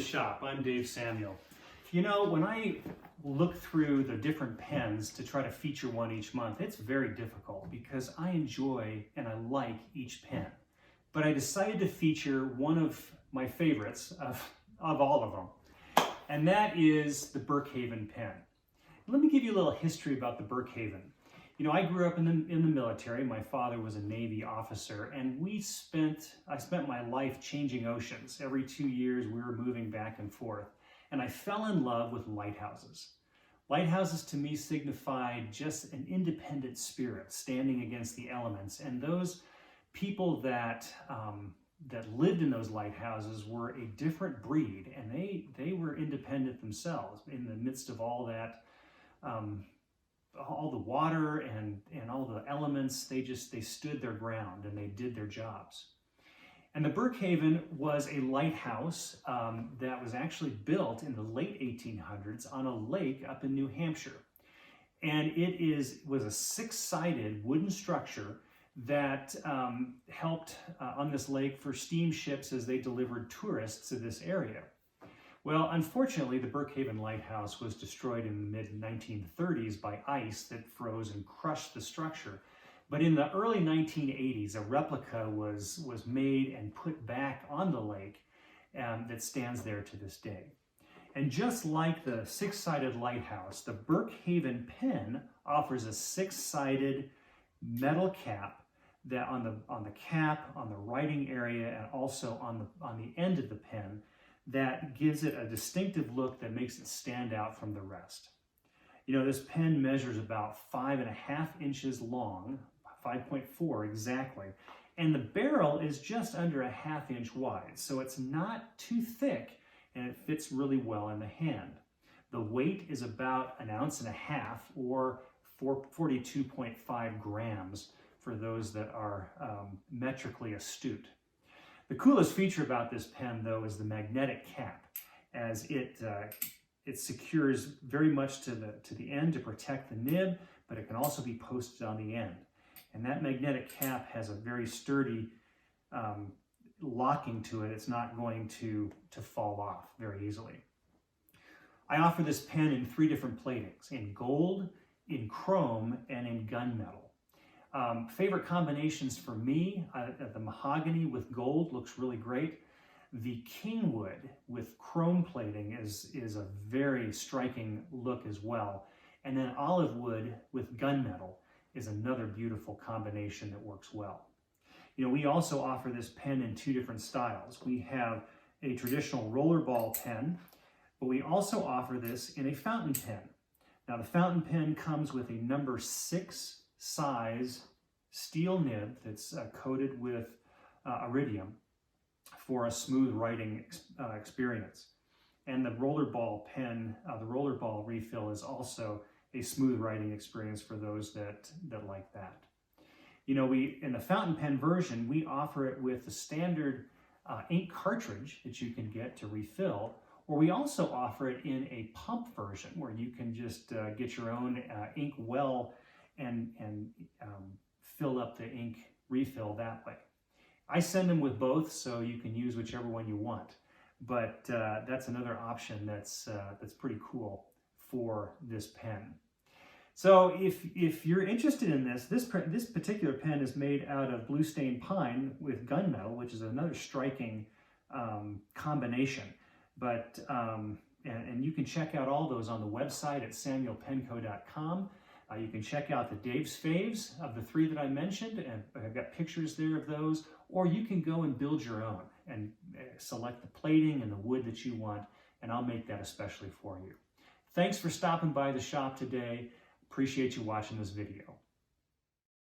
shop. I'm Dave Samuel. You know, when I look through the different pens to try to feature one each month, it's very difficult because I enjoy and I like each pen. But I decided to feature one of my favorites of all of them, and that is the Burkehaven pen. Let me give you a little history about the Burkehaven. You know, I grew up in the military. My father was a Navy officer, and I spent my life changing oceans. Every 2 years, we were moving back and forth, and I fell in love with lighthouses. Lighthouses to me signified just an independent spirit standing against the elements, and those people that lived in those lighthouses were a different breed, and they were independent themselves in the midst of all that. All the water and all the elements, they stood their ground and they did their jobs. And the Burkehaven was a lighthouse that was actually built in the late 1800s on a lake up in New Hampshire. And it was a six-sided wooden structure that helped on this lake for steamships as they delivered tourists to this area. Well, unfortunately, the Burkehaven Lighthouse was destroyed in the mid-1930s by ice that froze and crushed the structure. But in the early 1980s, a replica was made and put back on the lake that stands there to this day. And just like the six-sided lighthouse, the Burkehaven pen offers a six-sided metal cap that on the cap, on the writing area, and also on the end of the pen, that gives it a distinctive look that makes it stand out from the rest. You know, this pen measures about 5.5 inches long, 5.4 exactly, and the barrel is just under 1/2 inch wide, so it's not too thick and it fits really well in the hand. The weight is about 1.5 ounces or 42.5 grams for those that are metrically astute. The coolest feature about this pen, though, is the magnetic cap, as it secures very much to the end to protect the nib, but it can also be posted on the end. And that magnetic cap has a very sturdy locking to it. It's not going to fall off very easily. I offer this pen in 3 different platings: in gold, in chrome, and in gunmetal. Favorite combinations for me, the mahogany with gold looks really great. The kingwood with chrome plating is a very striking look as well. And then olive wood with gunmetal is another beautiful combination that works well. You know, we also offer this pen in 2 different styles. We have a traditional rollerball pen, but we also offer this in a fountain pen. Now, the fountain pen comes with a number 6 size steel nib that's coated with Iridium for a smooth writing experience. And the rollerball pen, the rollerball refill is also a smooth writing experience for those that like that. You know, in the fountain pen version, we offer it with the standard ink cartridge that you can get to refill, or we also offer it in a pump version where you can just get your own ink well and fill up the ink refill that way. I send them with both, so you can use whichever one you want. But that's another option that's pretty cool for this pen. So if you're interested in this particular pen is made out of blue stained pine with gunmetal, which is another striking combination. But and you can check out all those on the website at samuelpenco.com. You can check out the Dave's Faves of the 3 that I mentioned, and I've got pictures there of those, or you can go and build your own and select the plating and the wood that you want, and I'll make that especially for you. Thanks for stopping by the shop today. Appreciate you watching this video.